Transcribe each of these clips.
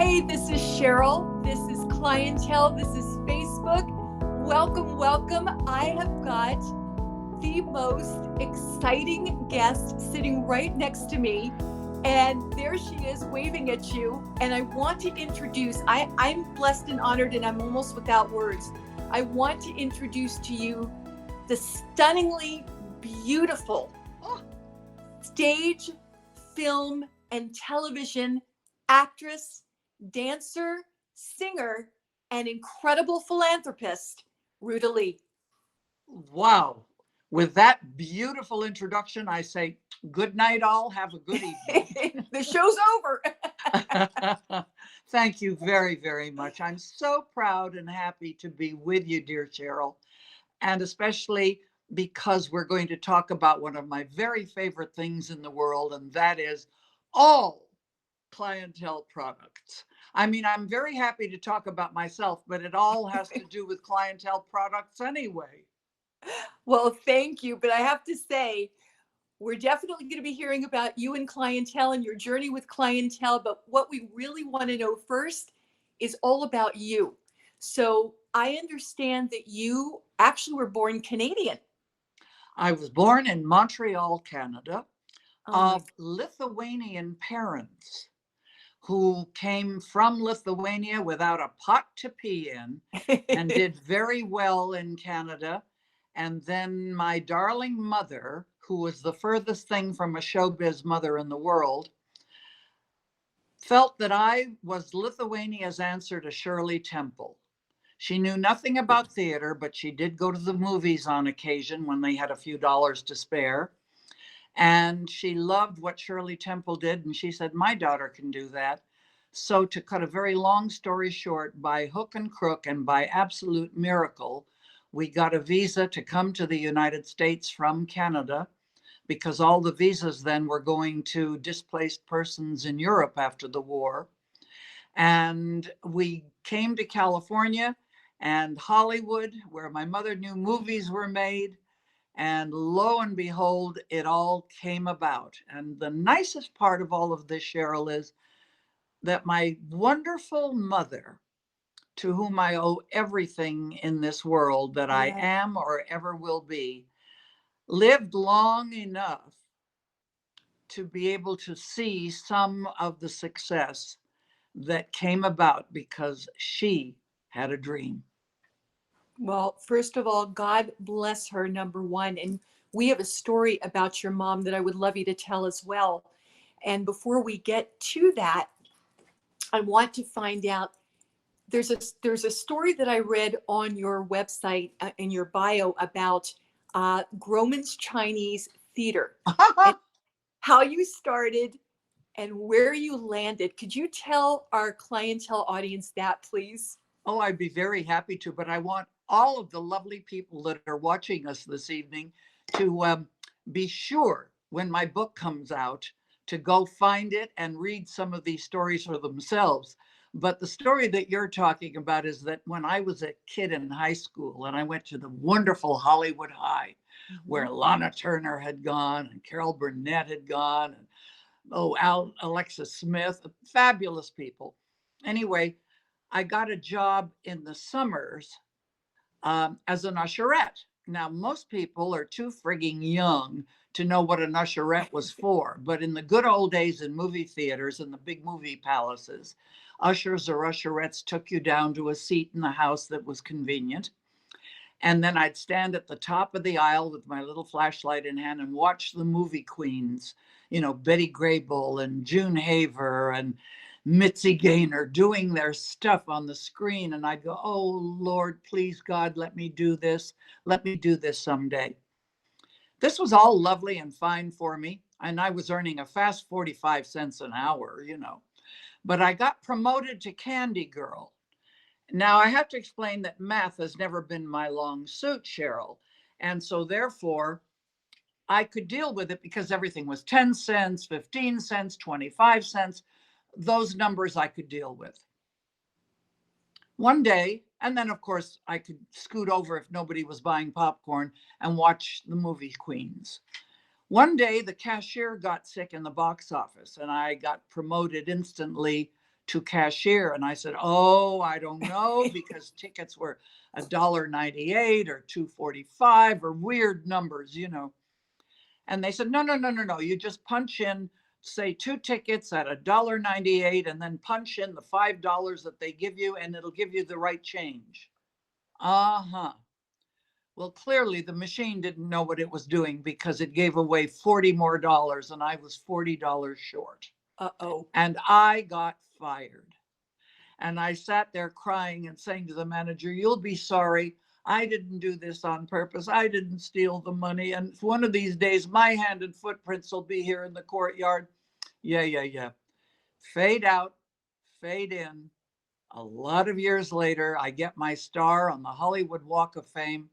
Hey, this is Sheryl. This is Clientele. This is Facebook. Welcome, welcome. I have got the most exciting guest sitting right next to me. And there she is waving at you. And I want to introduce, I'm blessed and honored, and I'm almost without words. I want to introduce to you the stunningly beautiful stage, film, and television actress, dancer, singer, and incredible philanthropist, RUTA LEE. Wow. With that beautiful introduction, I say good night, all. Have a good evening. The show's over. Thank you very, very much. I'm so proud and happy to be with you, dear Sheryl, and especially because we're going to talk about one of my very favorite things in the world, and that is all clientele products. I mean, I'm very happy to talk about myself, but it all has to do with clientele products anyway. Well, thank you. But I have to say, we're definitely going to be hearing about you and clientele and your journey with clientele. But what we really want to know first is all about you. So I understand that you actually were born Canadian. I was born in Montreal, Canada, Oh my. of Lithuanian parents who came from Lithuania without a pot to pee in and did very well in Canada. And then my darling mother, who was the furthest thing from a showbiz mother in the world, felt that I was Lithuania's answer to Shirley Temple. She knew nothing about theater, but she did go to the movies on occasion when they had a few dollars to spare. And she loved what Shirley Temple did. And she said, my daughter can do that. So to cut a very long story short, by hook and crook and by absolute miracle, we got a visa to come to the United States from Canada, because all the visas then were going to displaced persons in Europe after the war. And we came to California and Hollywood, where my mother knew movies were made. And lo and behold, it all came about. And the nicest part of all of this, Sheryl, is that my wonderful mother, to whom I owe everything in this world that I Yeah. am or ever will be, lived long enough to be able to see some of the success that came about because she had a dream. Well, first of all, God bless her, number one. And we have a story about your mom that I would love you to tell as well. And before we get to that, I want to find out, there's a story that I read on your website in your bio about Groman's Chinese Theater and how you started and where you landed. Could you tell our clientele audience that, please? Oh, I'd be very happy to, but I want all of the lovely people that are watching us this evening to be sure when my book comes out to go find it and read some of these stories for themselves. But the story that you're talking about is that when I was a kid in high school and I went to the wonderful Hollywood High, where Lana Turner had gone and Carol Burnett had gone, and Alexis Smith, fabulous people. Anyway, I got a job in the summers as an usherette. Now, most people are too frigging young to know what an usherette was for, but in the good old days in movie theaters and the big movie palaces, ushers or usherettes took you down to a seat in the house that was convenient. And then I'd stand at the top of the aisle with my little flashlight in hand and watch the movie queens, you know, Betty Grable and June Haver and Mitzi Gaynor doing their stuff on the screen. And I'd go, oh, Lord, please, God, let me do this. Let me do this someday. This was all lovely and fine for me. And I was earning a fast 45 cents an hour, you know. But I got promoted to Candy Girl. Now, I have to explain that math has never been my long suit, Sheryl. And so therefore, I could deal with it because everything was 10 cents, 15 cents, 25 cents. Those numbers I could deal with. One day, and then of course I could scoot over if nobody was buying popcorn and watch the movie queens. One day the cashier got sick in the box office and I got promoted instantly to cashier. And I said, oh, I don't know, because tickets were $1.98 or $2.45 or weird numbers, you know. And they said, no, no, no, no, no. You just punch in, say 2 tickets at $1.98, and then punch in the $5 that they give you, and it'll give you the right change. Uh-huh. Well, clearly the machine didn't know what it was doing, because it gave away $40 more, and I was $40 short. Uh-oh. And I got fired. And I sat there crying and saying to the manager, you'll be sorry. I didn't do this on purpose. I didn't steal the money. And one of these days, my hand and footprints will be here in the courtyard. Yeah. Fade out, fade in. A lot of years later, I get my star on the Hollywood Walk of Fame.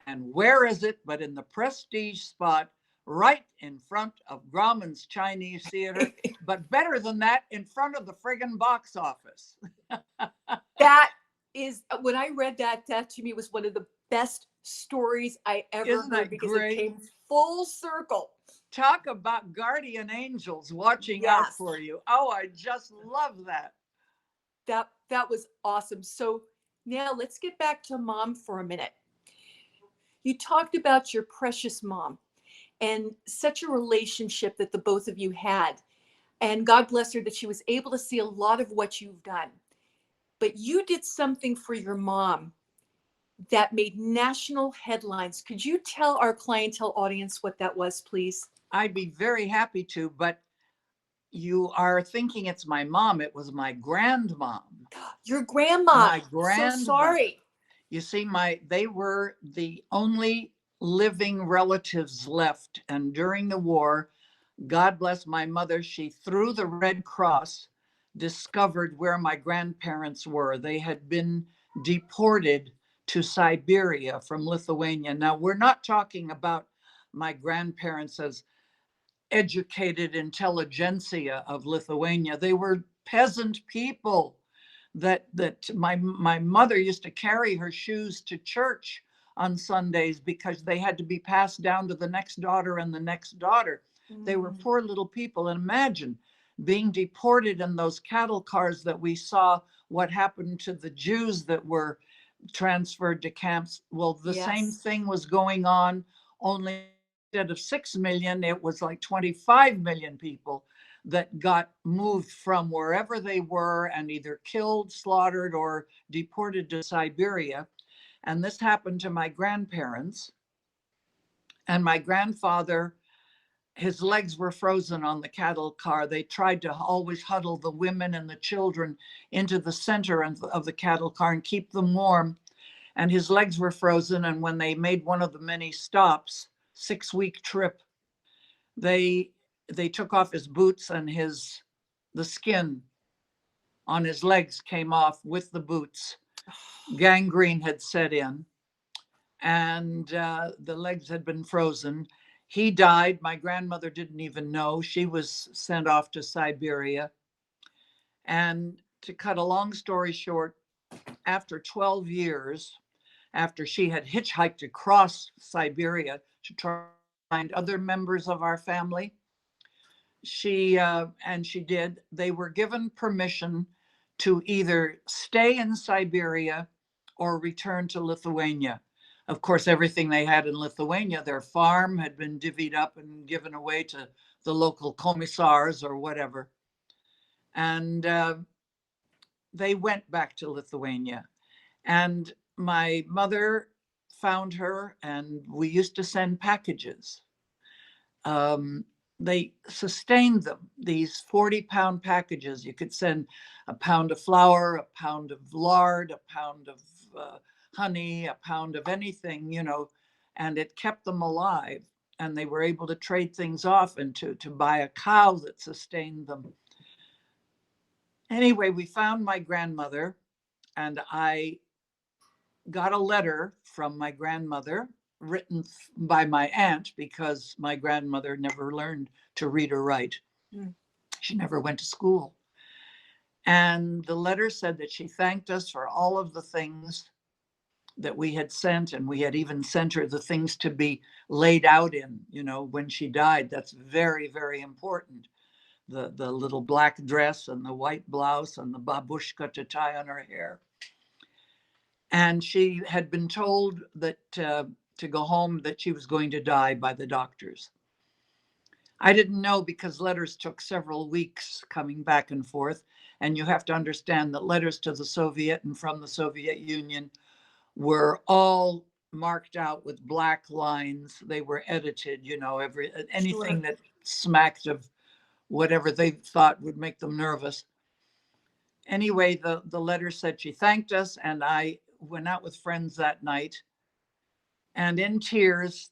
And where is it but in the prestige spot right in front of Grauman's Chinese Theater, but better than that, in front of the friggin' box office. That is, when I read that, that to me was one of the best stories I ever heard, because great? It came full circle. Talk about guardian angels watching out for you. Oh, I just love that. That was awesome. So now let's get back to Mom for a minute. You talked about your precious mom and such a relationship that the both of you had. And God bless her that she was able to see a lot of what you've done. But you did something for your mom that made national headlines. Could you tell our clientele audience what that was, please? I'd be very happy to, but you are thinking it's my mom. It was my grandmom. Your grandma. My grandmother. So sorry. You see, they were the only living relatives left. And during the war, God bless my mother, she, through the Red Cross, discovered where my grandparents were. They had been deported to Siberia from Lithuania. Now, we're not talking about my grandparents as educated intelligentsia of Lithuania. They were peasant people that my mother used to carry her shoes to church on Sundays because they had to be passed down to the next daughter and the next daughter. They were poor little people. And imagine being deported in those cattle cars that we saw, what happened to the Jews that were transferred to camps. Well, the same thing was going on, only instead of 6 million, it was like 25 million people that got moved from wherever they were and either killed, slaughtered, or deported to Siberia. And this happened to my grandparents. And my grandfather, his legs were frozen on the cattle car. They tried to always huddle the women and the children into the center of the cattle car and keep them warm. And his legs were frozen. And when they made one of the many stops, 6-week trip, they took off his boots, and the skin on his legs came off with the boots. Gangrene had set in, and the legs had been frozen. He died. My grandmother didn't even know. She was sent off to Siberia. And to cut a long story short, after 12 years, after she had hitchhiked across Siberia to try to find other members of our family, she did, they were given permission to either stay in Siberia or return to Lithuania. Of course, everything they had in Lithuania, their farm had been divvied up and given away to the local commissars or whatever. And they went back to Lithuania. And my mother found her, and we used to send packages. They sustained them, these 40-pound packages. You could send a pound of flour, a pound of lard, a pound of honey, a pound of anything, and it kept them alive. And they were able to trade things off and to buy a cow that sustained them. Anyway, we found my grandmother, and I got a letter from my grandmother written by my aunt, because my grandmother never learned to read or write. She never went to school. And the letter said that she thanked us for all of the things that we had sent, and we had even sent her the things to be laid out in, when she died. That's very, very important. the little black dress and the white blouse and the babushka to tie on her hair. And she had been told that to go home, that she was going to die by the doctors. I didn't know because letters took several weeks coming back and forth. And you have to understand that letters to the Soviet and from the Soviet Union were all marked out with black lines. They were edited, anything that smacked of whatever they thought would make them nervous. Anyway, the letter said she thanked us, and I went out with friends that night. And in tears,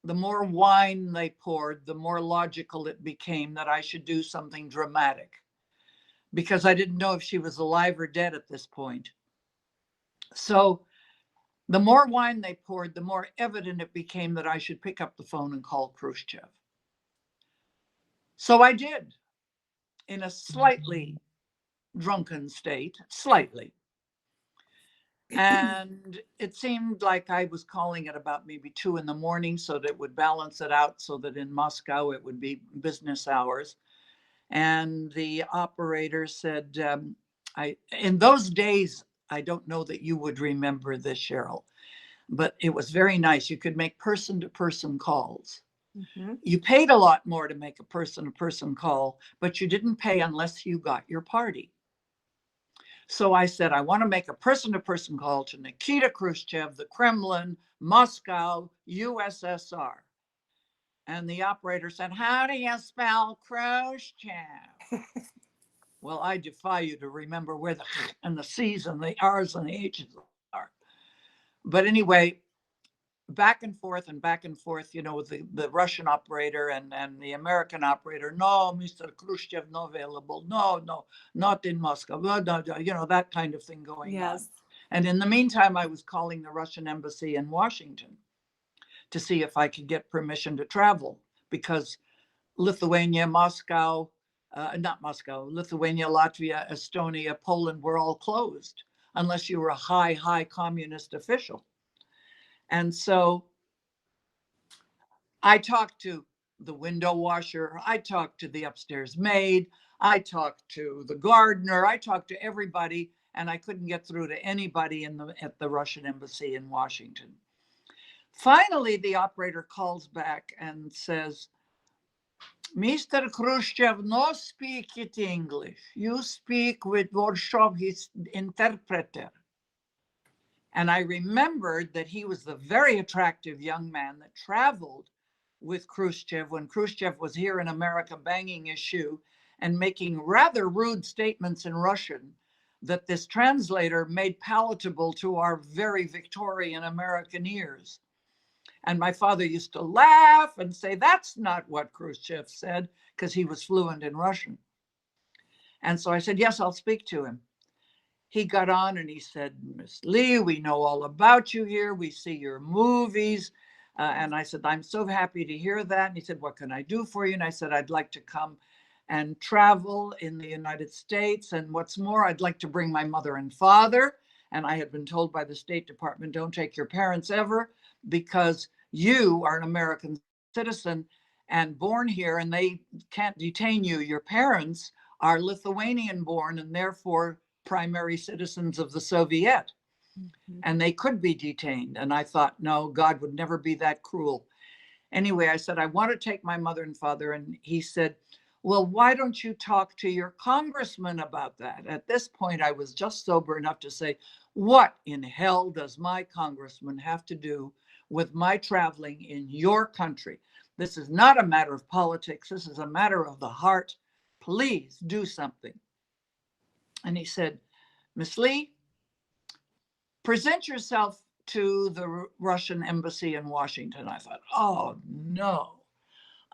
the more wine they poured, the more logical it became that I should do something dramatic, because I didn't know if she was alive or dead at this point. So the more wine they poured, the more evident it became that I should pick up the phone and call Khrushchev. So I did, in a slightly drunken state, slightly. And it seemed like I was calling at about maybe 2 a.m, so that it would balance it out, so that in Moscow it would be business hours. And the operator said, in those days, I don't know that you would remember this, Sheryl, but it was very nice. You could make person-to-person calls. Mm-hmm. You paid a lot more to make a person-to-person call, but you didn't pay unless you got your party. So I said, I want to make a person-to-person call to Nikita Khrushchev, the Kremlin, Moscow, USSR. And the operator said, how do you spell Khrushchev? Well, I defy you to remember where the and the C's and the R's and the H's are. But anyway, back and forth, with the Russian operator and the American operator. No, Mr. Khrushchev, not available. No, not in Moscow. No, that kind of thing going on. And in the meantime, I was calling the Russian embassy in Washington to see if I could get permission to travel, because Lithuania, Lithuania, Latvia, Estonia, Poland were all closed unless you were a high communist official. And so I talked to the window washer, I talked to the upstairs maid, I talked to the gardener, I talked to everybody, and I couldn't get through to anybody at the Russian embassy in Washington. Finally, the operator calls back and says, Mr. Khrushchev no speak it English. You speak with Warshov, his interpreter. And I remembered that he was the very attractive young man that traveled with Khrushchev when Khrushchev was here in America banging his shoe and making rather rude statements in Russian that this translator made palatable to our very Victorian American ears. And my father used to laugh and say, that's not what Khrushchev said, because he was fluent in Russian. And so I said, yes, I'll speak to him. He got on and he said, Miss Lee, we know all about you here. We see your movies. And I said, I'm so happy to hear that. And he said, what can I do for you? And I said, I'd like to come and travel in the United States. And what's more, I'd like to bring my mother and father. And I had been told by the State Department, don't take your parents ever, because you are an American citizen and born here, and they can't detain you. Your parents are Lithuanian born and therefore primary citizens of the Soviet. Mm-hmm. And they could be detained. And I thought, no, God would never be that cruel. Anyway, I said, I want to take my mother and father. And he said, well, why don't you talk to your congressman about that? At this point, I was just sober enough to say, what in hell does my congressman have to do with my traveling in your country? This is not a matter of politics. This is a matter of the heart. Please do something. And he said, Miss Lee, present yourself to the Russian embassy in Washington. I thought, oh no,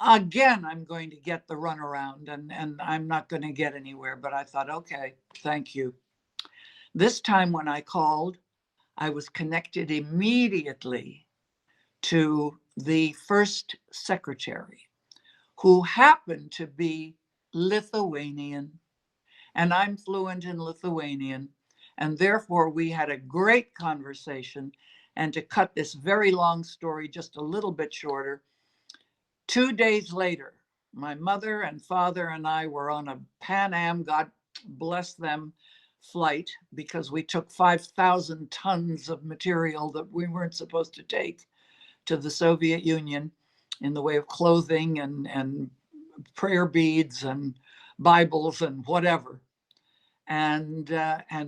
again, I'm going to get the runaround and I'm not going to get anywhere. But I thought, okay, thank you. This time when I called, I was connected immediately to the first secretary, who happened to be Lithuanian, and I'm fluent in Lithuanian. And therefore, we had a great conversation. And to cut this very long story just a little bit shorter, 2 days later, My mother and father and I were on a Pan Am, God bless them, flight because we took 5,000 tons of material that we weren't supposed to take to the Soviet Union in the way of clothing and prayer beads and Bibles and whatever. And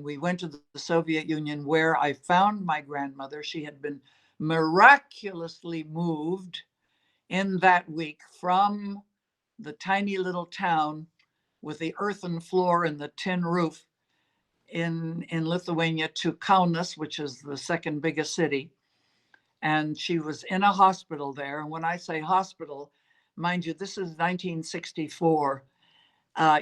we went to the Soviet Union, where I found my grandmother. She had been miraculously moved in that week from the tiny little town with the earthen floor and the tin roof in Lithuania to Kaunas, which is the second biggest city. And she was in a hospital there. And when I say hospital, mind you, this is 1964.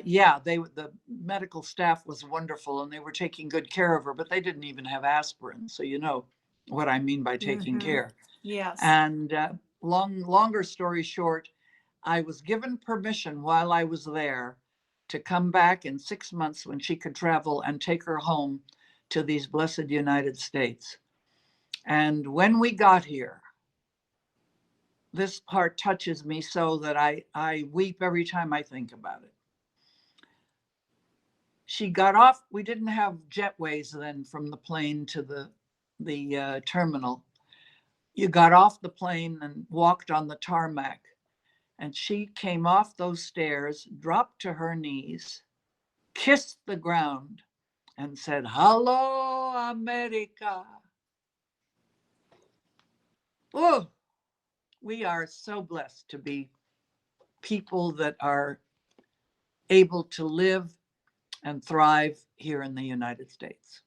Yeah, the medical staff was wonderful and they were taking good care of her, but they didn't even have aspirin. So you know what I mean by taking care. Yes. And longer story short, I was given permission while I was there to come back in 6 months when she could travel and take her home to these blessed United States. And when we got here, this part touches me so that I weep every time I think about it. She got off. We didn't have jetways then from the plane to the terminal. You got off the plane and walked on the tarmac. And she came off those stairs, dropped to her knees, kissed the ground, and said, "Hello, America." Oh, we are so blessed to be people that are able to live and thrive here in the United States.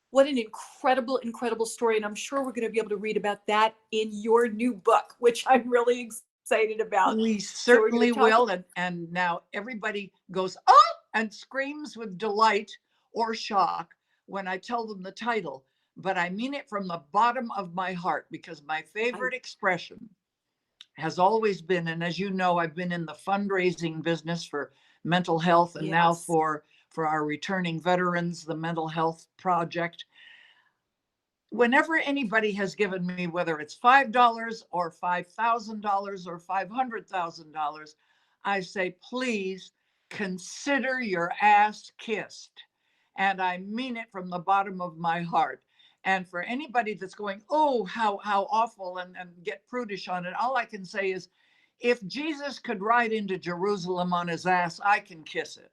What an incredible, incredible story. And I'm sure we're going to be able to read about that in your new book, which I'm really excited about. We So we're going certainly to talk. will. And now everybody goes, "Oh," and screams with delight or shock when I tell them the title. But I mean it from the bottom of my heart, because my favorite expression has always been, and as you know, I've been in the fundraising business for mental health, and now Yes. for our returning veterans, the mental health project. Whenever anybody has given me, whether it's $5 or $5,000 or $500,000, I say, please consider your ass kissed. And I mean it from the bottom of my heart. And for anybody that's going, "Oh, how awful," and get prudish on it, all I can say is, if Jesus could ride into Jerusalem on his ass, I can kiss it.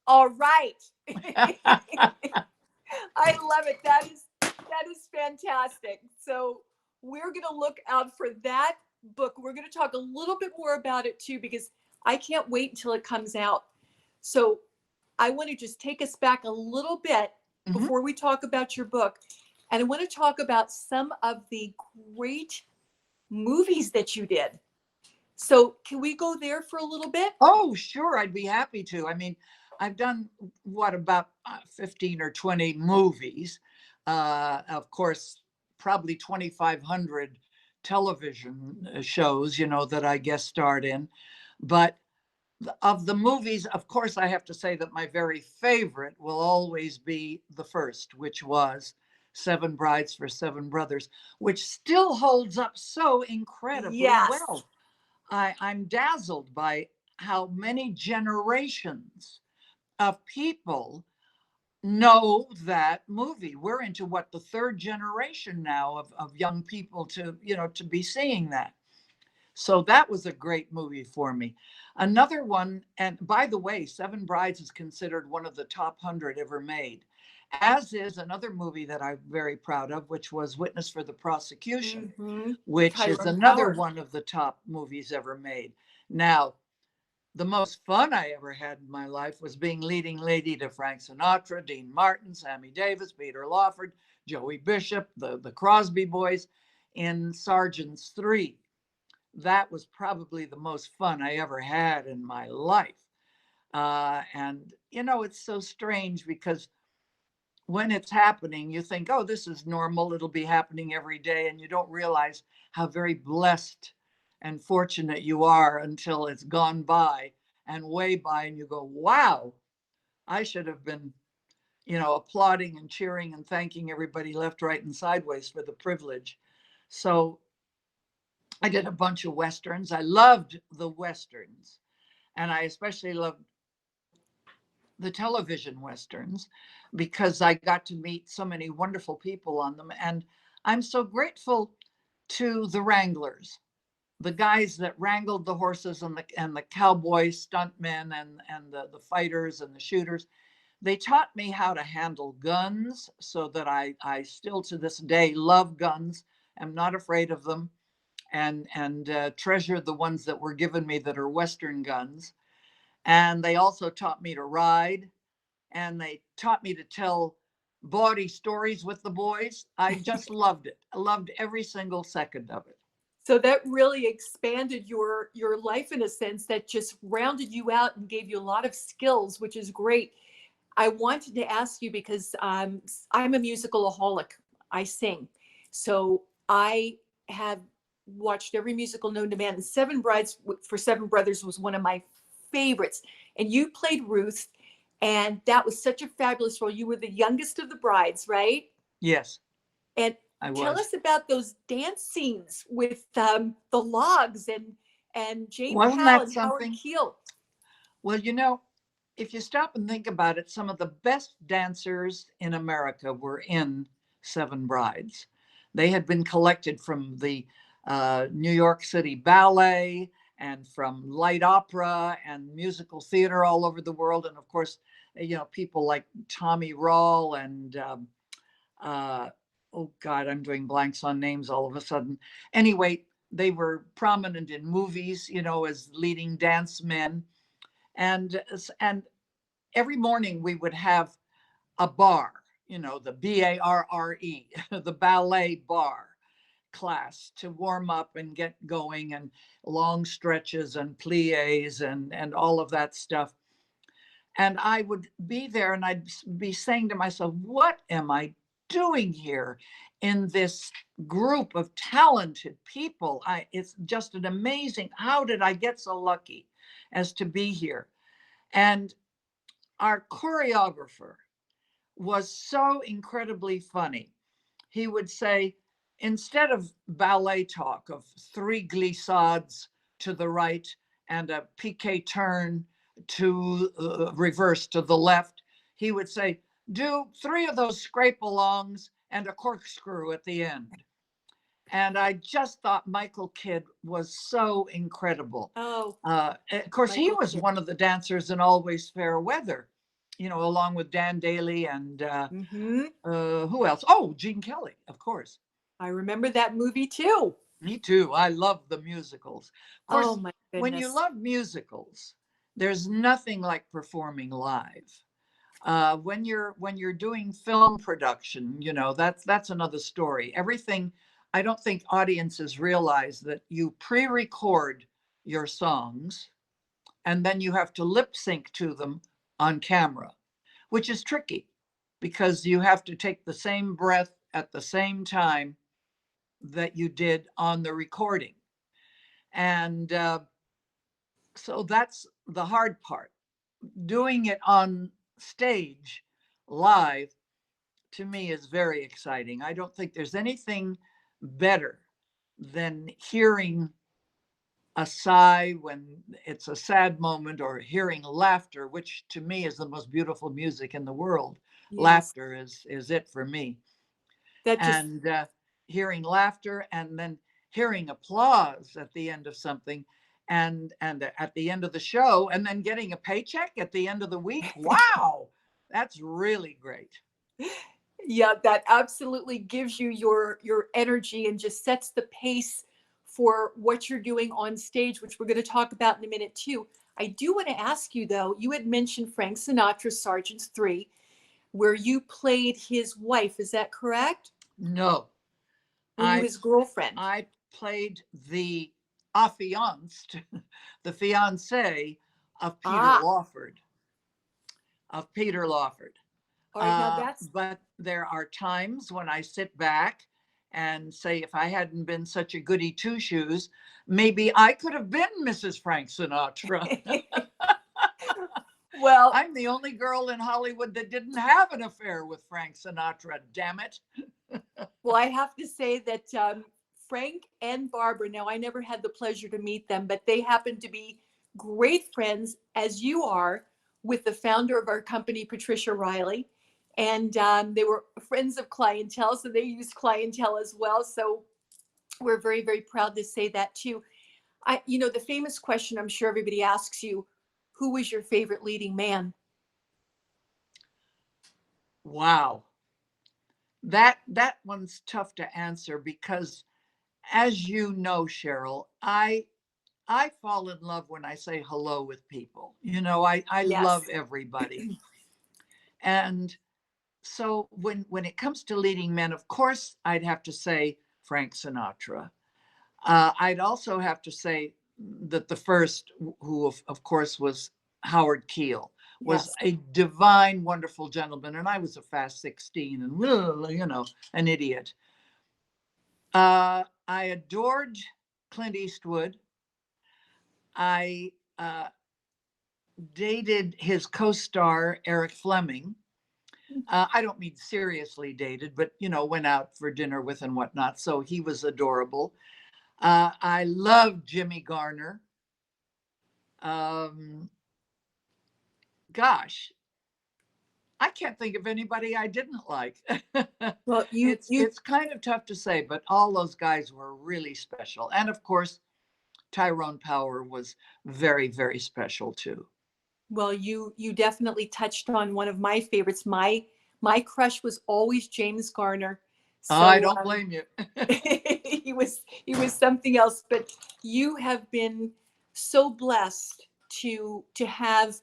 All right. I love it. That is fantastic. So we're going to look out for that book. We're going to talk a little bit more about it too, because I can't wait until it comes out. So I want to just take us back a little bit before we talk about your book. And I want to talk about some of the great movies that you did. So can we go there for a little bit? Oh, sure. I'd be happy to. I mean, I've done about 15 or 20 movies. Of course, probably 2,500 television shows, that I guest starred in. But of the movies, of course, I have to say that my very favorite will always be the first, which was Seven Brides for Seven Brothers, which still holds up so incredibly well. I'm dazzled by how many generations of people know that movie. We're into the third generation now of young people to be seeing that. So that was a great movie for me. Another one, and by the way, Seven Brides is considered one of the top 100 ever made, as is another movie that I'm very proud of, which was Witness for the Prosecution, which is another one of the top movies ever made. Now, the most fun I ever had in my life was being leading lady to Frank Sinatra, Dean Martin, Sammy Davis, Peter Lawford, Joey Bishop, the Crosby Boys in Sergeants 3. That was probably the most fun I ever had in my life. And, it's so strange because when it's happening, you think, oh, this is normal. It'll be happening every day. And you don't realize how very blessed and fortunate you are until it's gone by and way by. And you go, wow, I should have been, applauding and cheering and thanking everybody left, right, and sideways for the privilege. So I did a bunch of Westerns. I loved the Westerns. And I especially loved the television Westerns because I got to meet so many wonderful people on them. And I'm so grateful to the wranglers, the guys that wrangled the horses, and the cowboy stuntmen, and the fighters and the shooters. They taught me how to handle guns, so that I still to this day love guns. I'm not afraid of them, and treasure the ones that were given me that are Western guns. And they also taught me to ride, and they taught me to tell bawdy stories with the boys. I just loved it. I loved every single second of it. So that really expanded your life in a sense, that just rounded you out and gave you a lot of skills, which is great. I wanted to ask you because I'm a musicalaholic. I sing. So I have watched every musical known to man. And Seven Brides for Seven Brothers was one of my favorites. And you played Ruth, and that was such a fabulous role. You were the youngest of the brides, right? Yes, And I tell was. us about those dance scenes with the logs and Jane Wasn't Powell that and Howard something? Keel. Well, if you stop and think about it, some of the best dancers in America were in Seven Brides. They had been collected from the New York City Ballet, and from light opera and musical theater all over the world. And of course, people like Tommy Rawl and, uh, oh God, I'm doing blanks on names all of a sudden. Anyway, they were prominent in movies, as leading dance men. And every morning we would have a bar, the BARRE, the ballet bar class, to warm up and get going, and long stretches and plies and all of that stuff. And I would be there and I'd be saying to myself, what am I doing here in this group of talented people? It's just an amazing, how did I get so lucky as to be here? And our choreographer was so incredibly funny. He would say, instead of ballet talk of three glissades to the right and a piqué turn to reverse to the left, he would say, do three of those scrape alongs and a corkscrew at the end. And I just thought Michael Kidd was so incredible. Oh, Of course, he Michael was Kidd. one of the dancers in Always Fair Weather, along with Dan Daly and Hmm. who else? Oh, Gene Kelly, of course. I remember that movie too. Me too. I love the musicals. Of Oh course, my when you goodness. love musicals, there's nothing like performing live. When you're doing film production, that's another story. Everything. I don't think audiences realize that you pre-record your songs, and then you have to lip sync to them on camera, which is tricky because you have to take the same breath at the same time that you did on the recording. And so that's the hard part. Doing it on stage live, to me, is very exciting. I don't think there's anything better than hearing a sigh when it's a sad moment, or hearing laughter, which to me is the most beautiful music in the world. Yes. Laughter is it for me. That just And hearing laughter, and then hearing applause at the end of something, and at the end of the show, and then getting a paycheck at the end of the week. Wow, that's really great. yeah, that absolutely gives you your energy and just sets the pace for what you're doing on stage, which we're going to talk about in a minute too. I do want to ask you though, you had mentioned Frank Sinatra's Sergeant's 3, where you played his wife. Is that correct? No, Were you I his girlfriend? I played the affianced, the fiance of Peter Ah, Lawford, of Peter Lawford. all right. Now that's But there are times when I sit back and say, if I hadn't been such a goody two shoes, maybe I could have been Mrs. Frank Sinatra. well, I'm the only girl in Hollywood that didn't have an affair with Frank Sinatra, damn it. well, I have to say that Frank and Barbara, now I never had the pleasure to meet them, but they happen to be great friends, as you are, with the founder of our company, Patricia Riley. And they were friends of Clientele, so they used Clientele as well. So we're very, very proud to say that too. The famous question I'm sure everybody asks you, who was your favorite leading man? Wow. That one's tough to answer because, as you know, Sheryl, I fall in love when I say hello with people. I Yes. love everybody. And so when it comes to leading men, of course, I'd have to say Frank Sinatra. I'd also have to say that the first, who of course was Howard Keel, was Yes. a divine, wonderful gentleman, and I was a fast 16 and an idiot. I adored Clint Eastwood. I dated his co-star Eric Fleming. I don't mean seriously dated, but went out for dinner with and whatnot. So he was adorable. I loved Jimmy Garner. Um, Gosh, I can't think of anybody I didn't like. Well, It's kind of tough to say, but all those guys were really special. And of course, Tyrone Power was very, very special too. well, you definitely touched on one of my favorites. My crush was always James Garner. I So don't blame you. he was something else. But you have been so blessed to have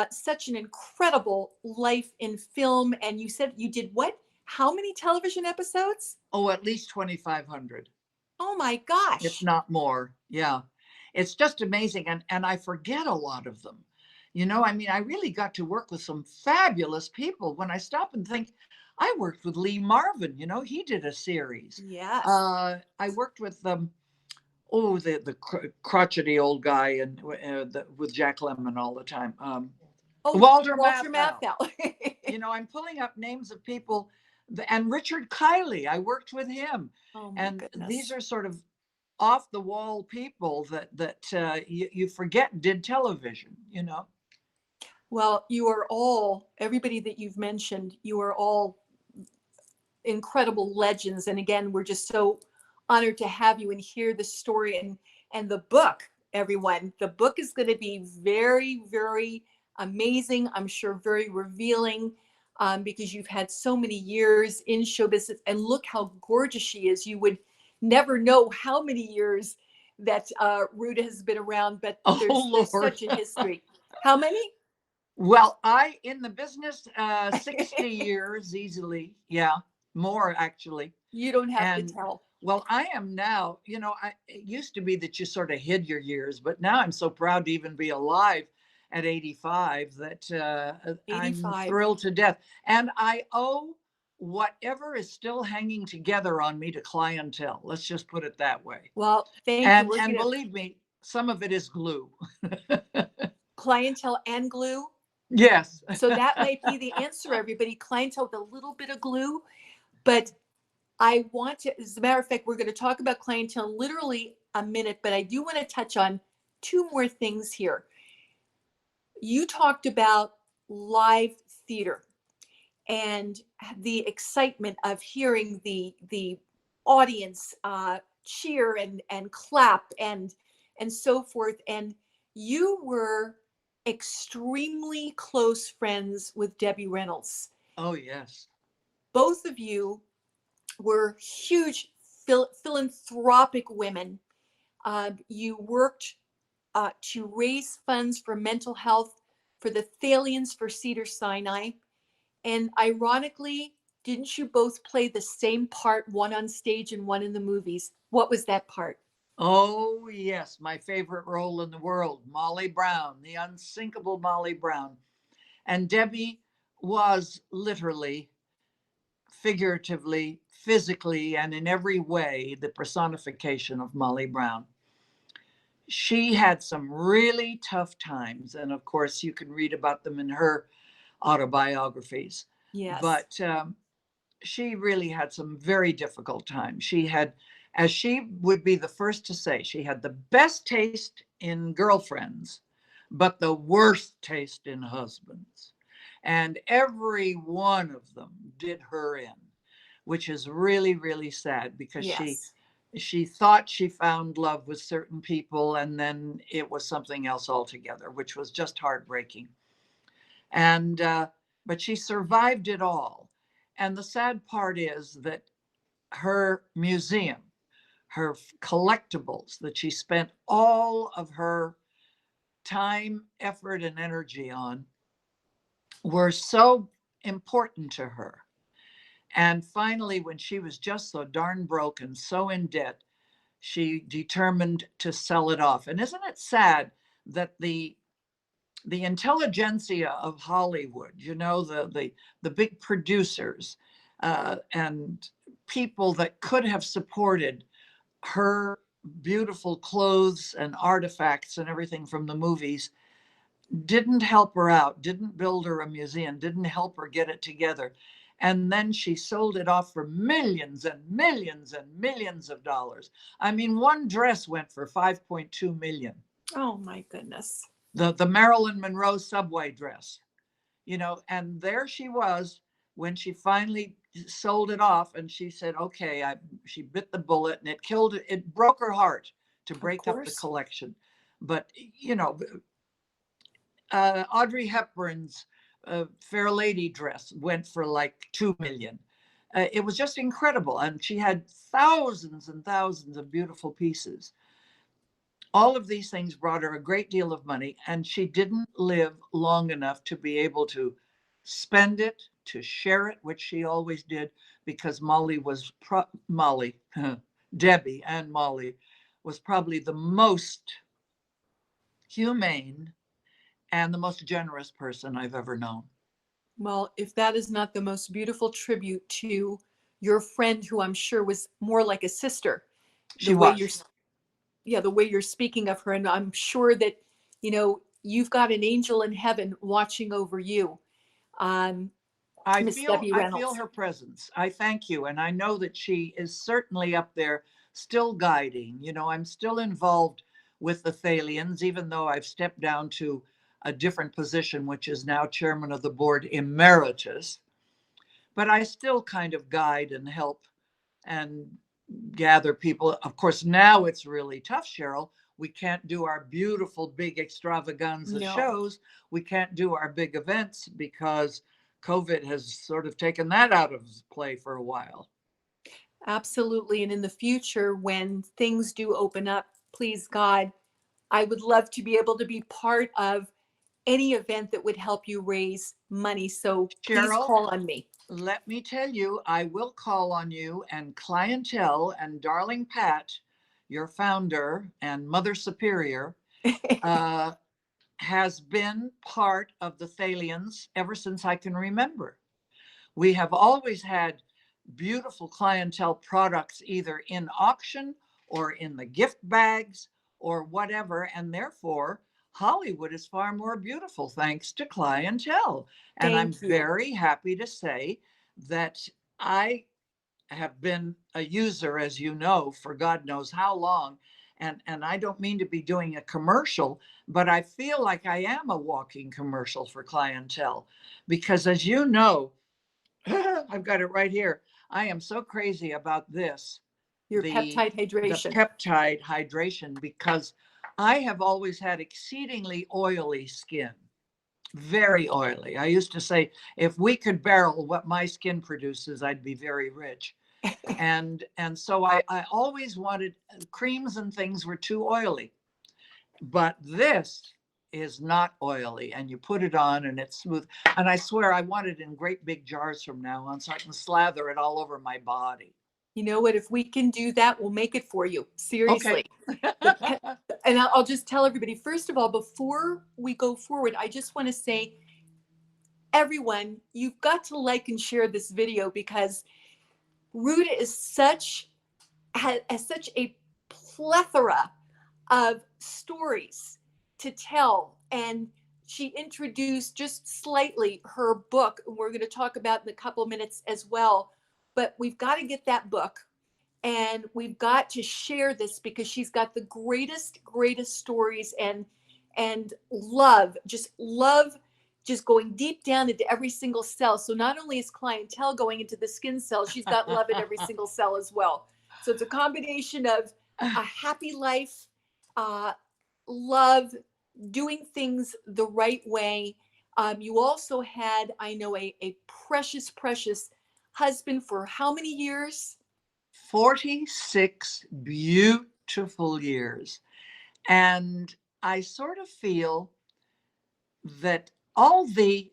such an incredible life in film. And you said you did what? How many television episodes? Oh, at least 2,500, Oh my if gosh. not more. Yeah. It's just amazing. And I forget a lot of them. I mean, I really got to work with some fabulous people. When I stop and think, I worked with Lee Marvin, he did a series. Yes. I worked with the crotchety old guy and with Jack Lemmon all the time. Oh, Walter Walter Matthau. Matthau. I'm pulling up names of people, and Richard Kiley. I worked with him, Oh my and these goodness. are sort of off the wall people that you forget did television. Well, you are all, everybody that you've mentioned, you are all incredible legends. And again, we're just so honored to have you and hear the story and the book, everyone. The book is going to be very, very amazing. I'm sure very revealing, because you've had so many years in show business. And look how gorgeous she is. You would never know how many years that Ruta has been around, but Oh there's Lord. such a history. How many? Well, I in the business 60 years easily. Yeah, more actually. You don't have to And tell. well, I am now, it used to be that you sort of hid your years, but now I'm so proud to even be alive at 85 that I'm 85. thrilled to death. And I owe whatever is still hanging together on me to Clientele. Let's just put it that way. Well, thank you. And We're and going to believe me, some of it is glue. Clientele and glue. Yes. So that might be the answer, everybody. Clientele with a little bit of glue. But I want to, as a matter of fact, we're going to talk about Clientele in literally a minute, but I do want to touch on two more things here. You talked about live theater and the excitement of hearing the audience cheer and clap and so forth. And you were extremely close friends with Debbie Reynolds. Oh, yes. Both of you were huge philanthropic women. You worked to raise funds for mental health for the Thalians for Cedars-Sinai. And ironically, didn't you both play the same part, one on stage and one in the movies? What was that part? Oh, yes. My favorite role in the world, Molly Brown, the unsinkable Molly Brown. And Debbie was literally, figuratively, physically, and in every way the personification of Molly Brown. She had some really tough times. And of course, you can read about them in her autobiographies. Yes. But she really had some very difficult times. She had as she would be the first to say, she had the best taste in girlfriends, but the worst taste in husbands. And every one of them did her in, which is really, really sad, because Yes. she thought she found love with certain people, and then it was something else altogether, which was just heartbreaking. And but she survived it all. And the sad part is that her museum, her collectibles that she spent all of her time, effort, and energy on, were so important to her. And finally, when she was just so darn broke and so in debt, she determined to sell it off. And isn't it sad that the intelligentsia of Hollywood, you know, the big producers and people that could have supported her beautiful clothes and artifacts and everything from the movies, didn't help her out, didn't build her a museum, didn't help her get it together. And then she sold it off for millions and millions and millions of dollars. I mean, one dress went for 5.2 million. Oh my goodness. The Marilyn Monroe subway dress, you know, and there she was when she finally sold it off, and she said, okay, she bit the bullet, and it broke her heart to break up the collection. But, you know, Audrey Hepburn's Fair Lady dress went for like 2 million. It was just incredible. And she had thousands and thousands of beautiful pieces. All of these things brought her a great deal of money, and she didn't live long enough to be able to spend it, to share it, which she always did, because Debbie and Molly was probably the most humane and the most generous person I've ever known. Well, if that is not the most beautiful tribute to your friend, who I'm sure was more like a sister, She was. the way you're speaking of her, and I'm sure that, you know, you've got an angel in heaven watching over you. Miss Debbie I feel Reynolds. her presence. I thank you. And I know that she is certainly up there still guiding. You know, I'm still involved with the Thalians, even though I've stepped down to a different position, which is now chairman of the board emeritus. But I still kind of guide and help and gather people. Of course, now it's really tough, Sheryl. We can't do our beautiful big extravaganza shows. We can't do our big events because COVID has sort of taken that out of play for a while. Absolutely. And in the future, when things do open up, please God, I would love to be able to be part of any event that would help you raise money. So please Sheryl, call on me. let me tell you, I will call on you, and Clientele and Darling Pat, your founder and Mother Superior, has been part of the Thalians ever since I can remember. We have always had beautiful clientele products either in auction or in the gift bags or whatever, and therefore Hollywood is far more beautiful thanks to clientele. And I'm very happy to say that I have been a user, as you know, for God knows how long. And I don't mean to be doing a commercial, but I feel like I am a walking commercial for clientele, because as you know, I've got it right here. I am so crazy about this. Your peptide hydration. The peptide hydration, because I have always had exceedingly oily skin, very oily. I used to say, if we could barrel what my skin produces, I'd be very rich. And so I always wanted creams, and things were too oily. But this is not oily, and you put it on and it's smooth. And I swear I want it in great big jars from now on so I can slather it all over my body. You know what? If we can do that, we'll make it for you. Seriously. Okay. And I'll just tell everybody, first of all, before we go forward, I just want to say, everyone, you've got to like and share this video, because RUTA is has such a plethora of stories to tell. And she introduced just slightly her book, and we're going to talk about in a couple of minutes as well. But we've got to get that book. And we've got to share this because she's got the greatest stories, and love just going deep down into every single cell. So not only is clientele going into the skin cells, she's got love in every single cell as well. So it's a combination of a happy life, uh, love, doing things the right way. You also had, I know, a precious husband for how many years? 46 beautiful years. And I sort of feel that all the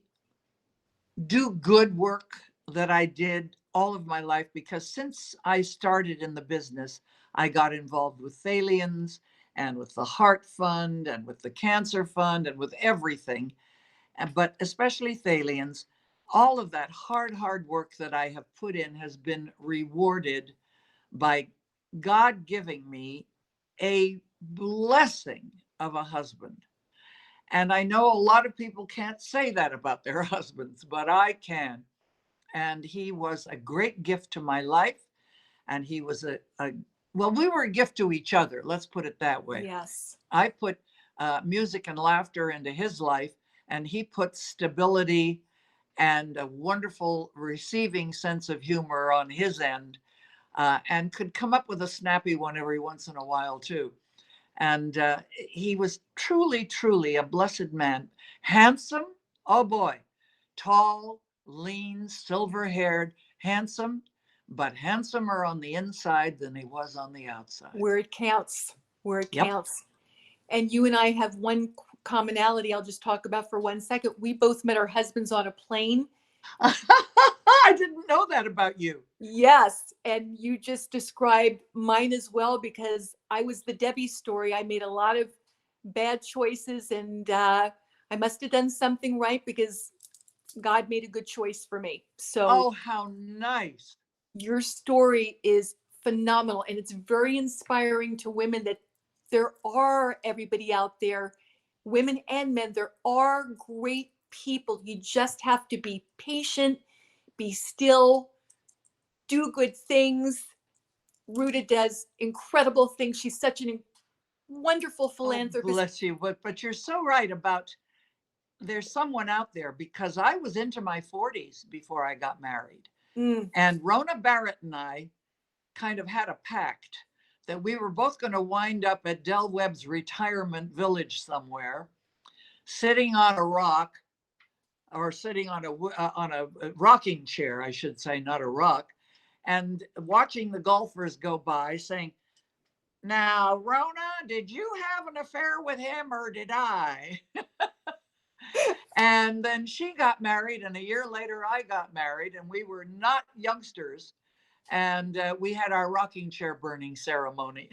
do good work that I did all of my life, because since I started in the business, I got involved with Thalians and with the Heart Fund and with the Cancer Fund and with everything, but especially Thalians. All of that hard work that I have put in has been rewarded by God giving me a blessing of a husband. And I know a lot of people can't say that about their husbands, but I can. And he was a great gift to my life. And he was well, we were a gift to each other. Let's put it that way. Yes. I put music and laughter into his life, and he put stability and a wonderful receiving sense of humor on his end, and could come up with a snappy one every once in a while, too. And he was truly a blessed man. Handsome, oh boy, tall, lean, silver haired, handsome, but handsomer on the inside than he was on the outside. Where it counts, where it Yep. counts. And you and I have one commonality I'll just talk about for 1 second. We both met our husbands on a plane. I didn't know that about you. Yes. And you just described mine as well, because I was the Debbie story. I made a lot of bad choices, and I must have done something right because God made a good choice for me. So, oh, how nice. Your story is phenomenal, and it's very inspiring to women that there are everybody out there, women and men. There are great people. You just have to be patient, be still, do good things. Ruta does incredible things. She's such a wonderful philanthropist. Oh, bless you. But you're so right about there's someone out there, because I was into my 40s before I got married. And Rona Barrett and I kind of had a pact that we were both going to wind up at Del Webb's retirement village somewhere, sitting on a rock, or sitting on a rocking chair, I should say, not a rock, and watching the golfers go by, saying, "Now, Rona, did you have an affair with him, or did I?" And then she got married, and a year later I got married, and we were not youngsters, and we had our rocking chair burning ceremony.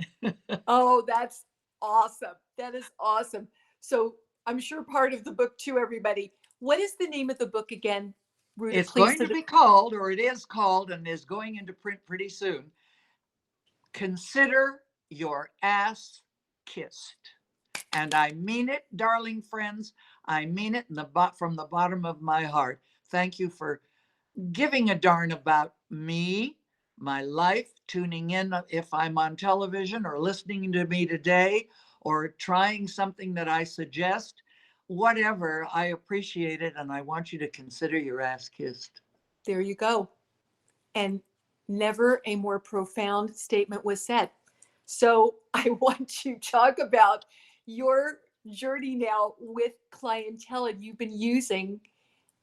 Oh, that's awesome. That is awesome. So I'm sure part of the book too, everybody. What is the name of the book again, Ruta? It's going to be called, or it is called, and is going into print pretty soon, Consider Your Ass Kissed. And I mean it, darling friends. I mean it from the bottom of my heart. Thank you for giving a darn about me, my life, tuning in if I'm on television, or listening to me today, or trying something that I suggest. Whatever, I appreciate it, and I want you to consider your ass kissed. There you go. And never a more profound statement was said. So I want to talk about your journey now with clientele, and you've been using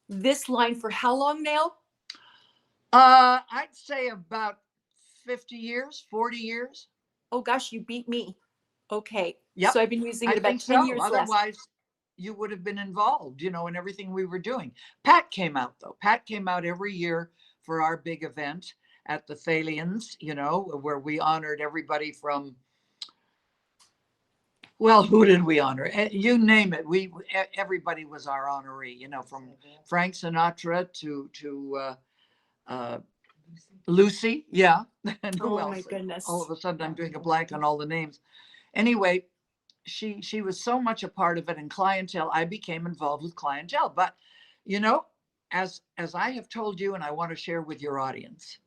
this line for how long now? I'd say about 50 years, 40 years. Oh gosh, you beat me. Okay. Yep. So I've been using it I about think 10 so. years Otherwise, less. you would have been involved, in everything we were doing. Pat came out, though. Pat came out every year for our big event at the Thalians, where we honored everybody from, well, who did we honor? You name it. Everybody was our honoree, from Frank Sinatra to Lucy. Yeah. And who else? My goodness. All of a sudden, I'm doing a blank on all the names. Anyway, she was so much a part of it, and clientele. I became involved with clientele. But, as I have told you, and I want to share with your audience,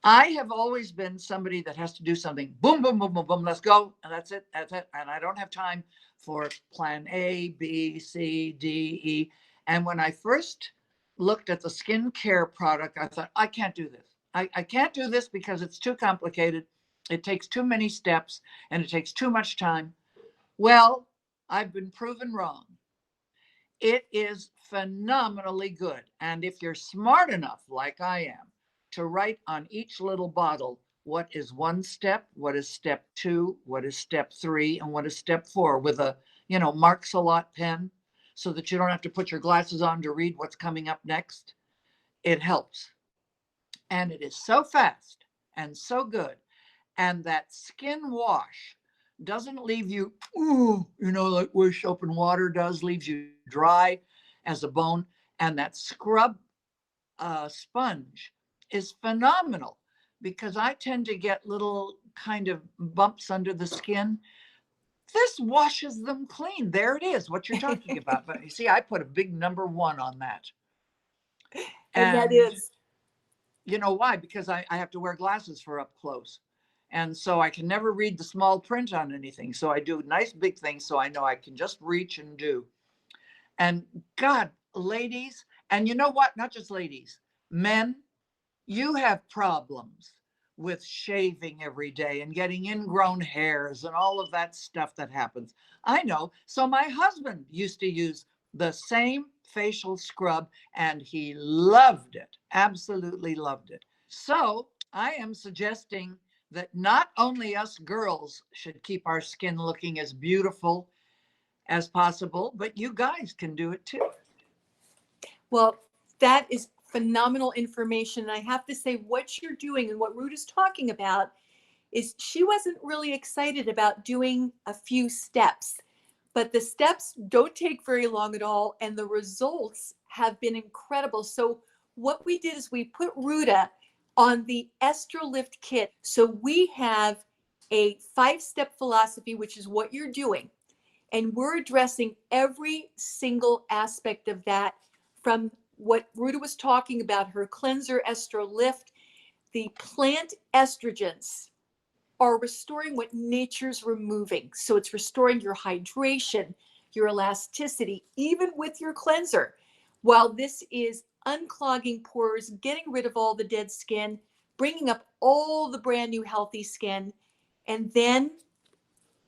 I have always been somebody that has to do something. Boom, boom, boom, boom, boom. Let's go. And that's it. That's it. And I don't have time for plan A, B, C, D, E. And when I first looked at the skincare product, I thought, I can't do this. I can't do this because it's too complicated. It takes too many steps and it takes too much time. Well, I've been proven wrong. It is phenomenally good. And if you're smart enough, like I am, to write on each little bottle what is one step, what is step two, what is step three, and what is step four with a, marks a lot pen so that you don't have to put your glasses on to read what's coming up next, it helps. And it is so fast and so good. And that skin wash doesn't leave you, like where soap and water does, leaves you dry as a bone. And that scrub sponge is phenomenal because I tend to get little kind of bumps under the skin. This washes them clean. There it is, what you're talking about. But you see, I put a big number 1 on that. And that is. You know why? Because I have to wear glasses for up close. And so I can never read the small print on anything. So I do nice big things so I know I can just reach and do. And God, ladies, and you know what? Not just ladies, men, you have problems with shaving every day and getting ingrown hairs and all of that stuff that happens. I know. So my husband used to use the same facial scrub and he loved it, absolutely loved it. So I am suggesting that not only us girls should keep our skin looking as beautiful as possible, but you guys can do it too. Well, that is phenomenal information. And I have to say, what you're doing and what Ruth is talking about is she wasn't really excited about doing a few steps, but the steps don't take very long at all. And the results have been incredible. So what we did is we put Ruta on the Ester Lift kit. So we have a 5-step philosophy, which is what you're doing. And we're addressing every single aspect of that, from what Ruta was talking about, her cleanser, Ester Lift. The plant estrogens are restoring what nature's removing. So it's restoring your hydration, your elasticity, even with your cleanser. While this is unclogging pores, getting rid of all the dead skin, bringing up all the brand new healthy skin, and then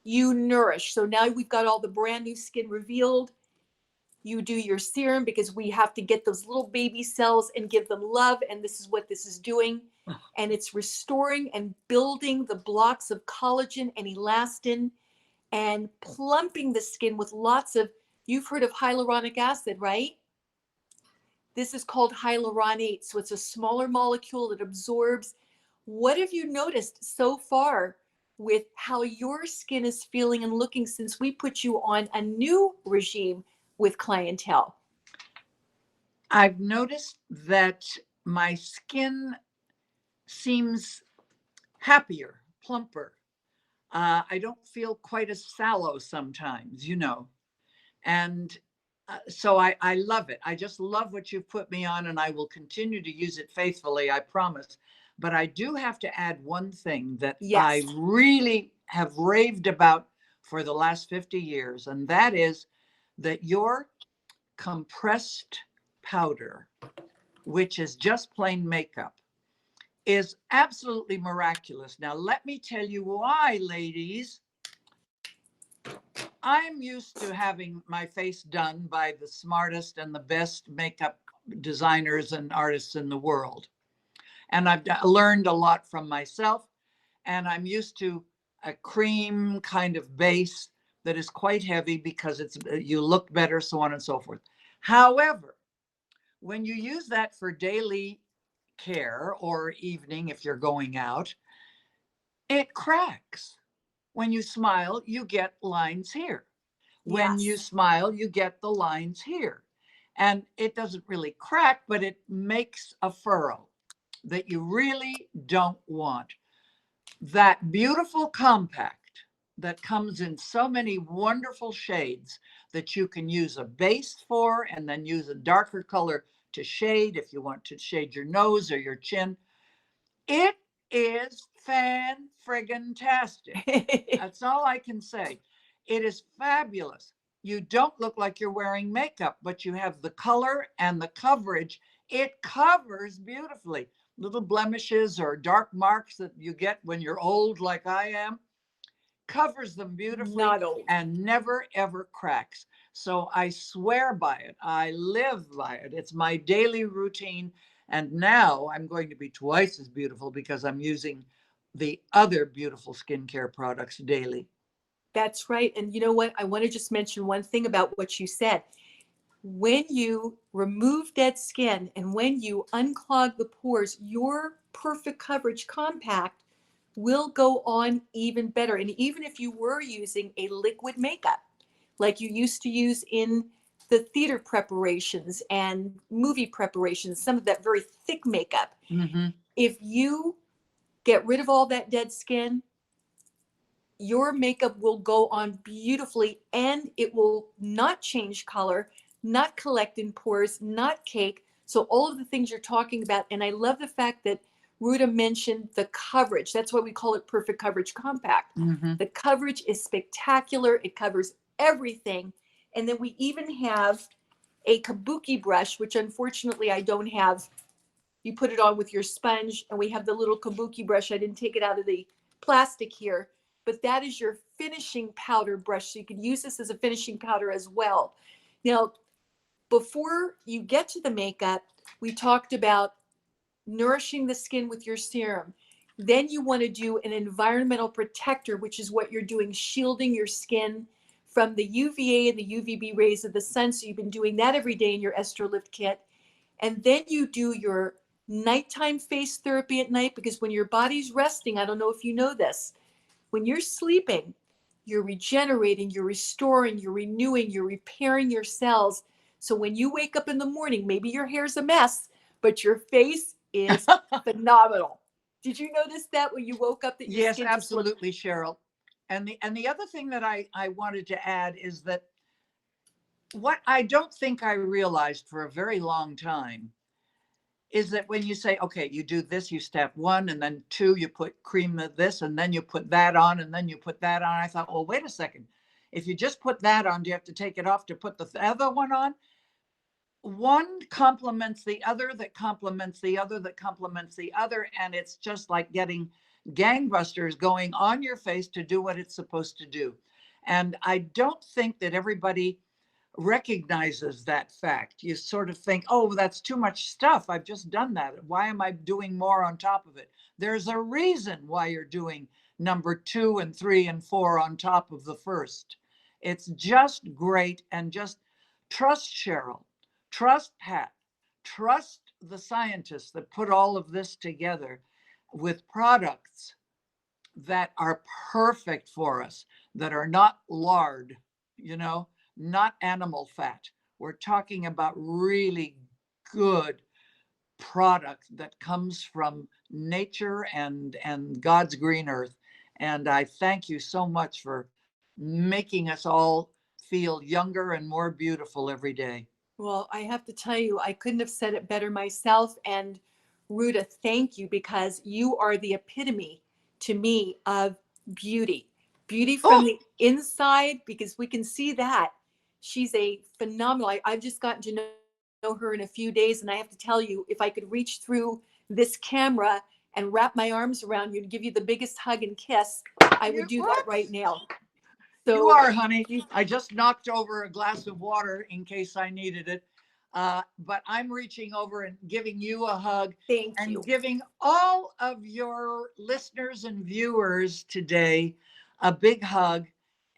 you nourish. So now we've got all the brand new skin revealed. You do your serum because we have to get those little baby cells and give them love. And this is what this is doing. And it's restoring and building the blocks of collagen and elastin and plumping the skin with lots of, you've heard of hyaluronic acid, right? This is called hyaluronate. So it's a smaller molecule that absorbs. What have you noticed so far with how your skin is feeling and looking since we put you on a new regime with Clientele? I've noticed that my skin seems happier, plumper. I don't feel quite as sallow sometimes, and so I love it. I just love what you've put me on, and I will continue to use it faithfully, I promise. But I do have to add one thing that I really have raved about for the last 50 years, and that is that your compressed powder, which is just plain makeup, is absolutely miraculous. Now, let me tell you why, ladies. I'm used to having my face done by the smartest and the best makeup designers and artists in the world. And I've learned a lot from myself. And I'm used to a cream kind of base that is quite heavy because you look better, so on and so forth. However, when you use that for daily care or evening, if you're going out, it cracks. When you smile, you get lines here. When you smile, you get the lines here. And it doesn't really crack, but it makes a furrow that you really don't want. That beautiful compact that comes in so many wonderful shades that you can use a base for and then use a darker color to shade if you want to shade your nose or your chin. It is fan-friggin-tastic. That's all I can say. It is fabulous. You don't look like you're wearing makeup, but you have the color and the coverage. It covers beautifully. Little blemishes or dark marks that you get when you're old, like I am, covers them beautifully Not old. and never ever cracks. So I swear by it. I live by it. It's my daily routine. And now I'm going to be twice as beautiful because I'm using the other beautiful skincare products daily. That's right. And you know what? I want to just mention one thing about what you said. When you remove dead skin and when you unclog the pores, your perfect coverage compact will go on even better. And even if you were using a liquid makeup, like you used to use in the theater preparations and movie preparations, some of that very thick makeup, Mm-hmm. if you get rid of all that dead skin, your makeup will go on beautifully and it will not change color, not collect in pores, not cake. So all of the things you're talking about. And I love the fact that Ruta mentioned the coverage. That's why we call it Perfect Coverage Compact. Mm-hmm. The coverage is spectacular. It covers everything. And then we even have a kabuki brush, which unfortunately I don't have. You put it on with your sponge, and we have the little kabuki brush. I didn't take it out of the plastic here, but that is your finishing powder brush. So you can use this as a finishing powder as well. Now, before you get to the makeup, we talked about nourishing the skin with your serum. Then you want to do an environmental protector, which is what you're doing, shielding your skin from the UVA and the UVB rays of the sun. So you've been doing that every day in your Estro Lift kit. And then you do your nighttime face therapy at night, because when your body's resting, I don't know if you know this, when you're sleeping, you're regenerating, you're restoring, you're renewing, you're repairing your cells. So when you wake up in the morning, maybe your hair's a mess, but your face is phenomenal. Did you notice that when you woke up that your Yes, skin just looked? absolutely, Cheryl. And the other thing that I wanted to add is that what I don't think I realized for a very long time is that when you say, okay, you do this, you step one, and then two, you put cream of this, and then you put that on, and then you put that on. I thought, well, wait a second. If you just put that on, do you have to take it off to put the other one on? One complements the other, that complements the other, that complements the other. And it's just like getting gangbusters going on your face to do what it's supposed to do. And I don't think that everybody recognizes that fact. You sort of think, oh, that's too much stuff. I've just done that. Why am I doing more on top of it? There's a reason why you're doing number 2 and 3 and 4 on top of the first. It's just great. And just trust Sheryl, trust Pat, trust the scientists that put all of this together with products that are perfect for us, that are not lard, you know, not animal fat. We're talking about really good product that comes from nature and God's green earth. And I thank you so much for making us all feel younger and more beautiful every day. Well, I have to tell you, I couldn't have said it better myself. And Ruta, thank you, because you are the epitome to me of beauty. Beauty from Oh, the inside, because we can see that. She's a phenomenal. I've just gotten to know her in a few days. And I have to tell you, if I could reach through this camera and wrap my arms around you and give you the biggest hug and kiss, I would do that what? right now. You So are, honey. you, I just knocked over a glass of water in case I needed it. But I'm reaching over and giving you a hug thank and you. giving all of your listeners and viewers today a big hug.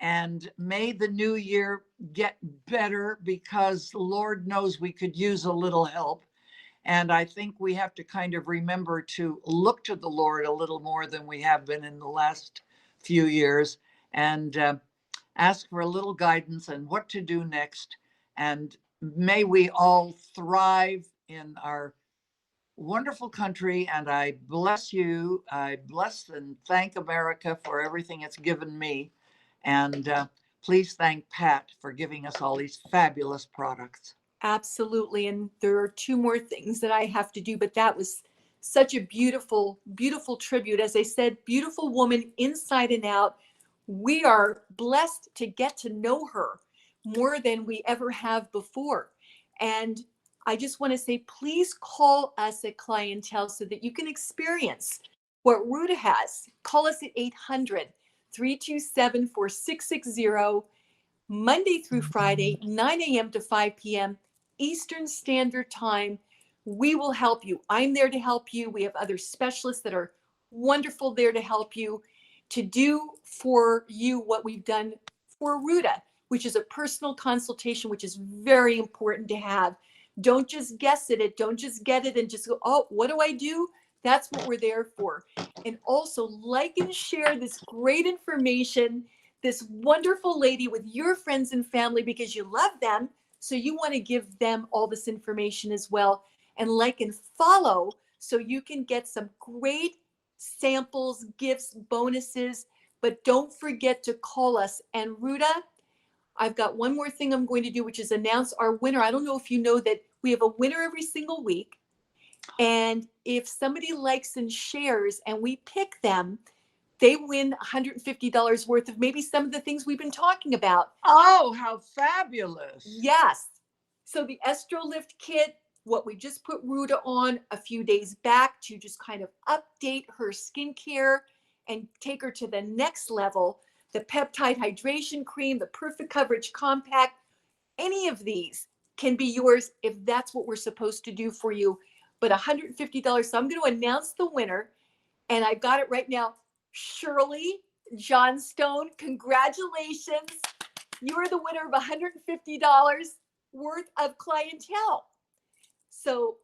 And may the new year get better, because Lord knows we could use a little help. And I think we have to kind of remember to look to the Lord a little more than we have been in the last few years. And ask for a little guidance and what to do next. And may we all thrive in our wonderful country. And I bless you. I bless and thank America for everything it's given me. And please thank Pat for giving us all these fabulous products. Absolutely. And there are two more things that I have to do, but that was such a beautiful, beautiful tribute. As I said, beautiful woman inside and out. We are blessed to get to know her more than we ever have before. And I just want to say, please call us at Clientele so that you can experience what Ruta has. Call us at 800-327-4660, Monday through Friday, 9 a.m. to 5 p.m. Eastern Standard Time. We will help you. I'm there to help you. We have other specialists that are wonderful there to help you, to do for you what we've done for Ruta, which is a personal consultation, which is very important to have. Don't just guess at it. Don't just get it and just go, oh, what do I do? That's what we're there for. And also like and share this great information, this wonderful lady with your friends and family, because you love them. So you want to give them all this information as well. And like and follow so you can get some great samples, gifts, bonuses. But don't forget to call us. And Ruta, I've got one more thing I'm going to do, which is announce our winner. I don't know if you know that we have a winner every single week. And if somebody likes and shares and we pick them, they win $150 worth of maybe some of the things we've been talking about. Oh, how fabulous. Yes. So the Estro Lift Kit, what we just put Ruta on a few days back to just kind of update her skincare and take her to the next level. The Peptide Hydration Cream, the Perfect Coverage Compact, any of these can be yours if that's what we're supposed to do for you. But $150. So I'm going to announce the winner. And I've got it right now. Shirley Johnstone, congratulations. You are the winner of $150 worth of Clientele. So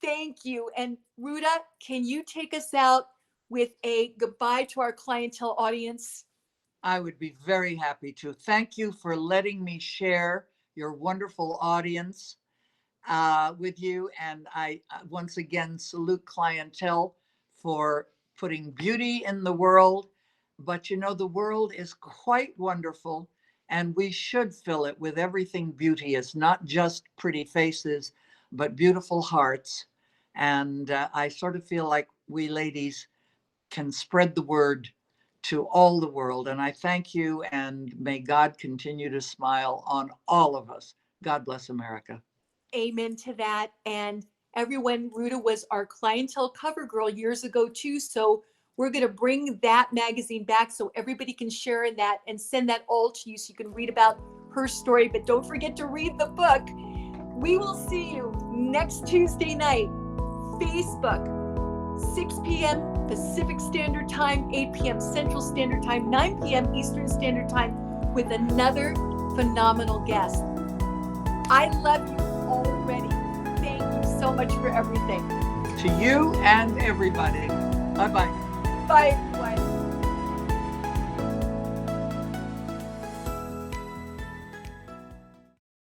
thank you. And Ruta, can you take us out with a goodbye to our Clientele audience? I would be very happy to. Thank you for letting me share your wonderful audience with you. And I once again salute Clientele for putting beauty in the world. But you know, the world is quite wonderful, and we should fill it with everything beauty is, not just pretty faces, but beautiful hearts. And I sort of feel like we ladies can spread the word to all the world. And I thank you, and may God continue to smile on all of us. God bless America. Amen to that. And everyone, Ruta was our Clientele cover girl years ago too. So we're going to bring that magazine back so everybody can share in that and send that all to you so you can read about her story. But don't forget to read the book. We will see you next Tuesday night. Facebook, 6 p.m. Pacific Standard Time, 8 p.m. Central Standard Time, 9 p.m. Eastern Standard Time with another phenomenal guest. I love you already. Thank you so much for everything. To you and everybody. Bye-bye. Bye, everyone.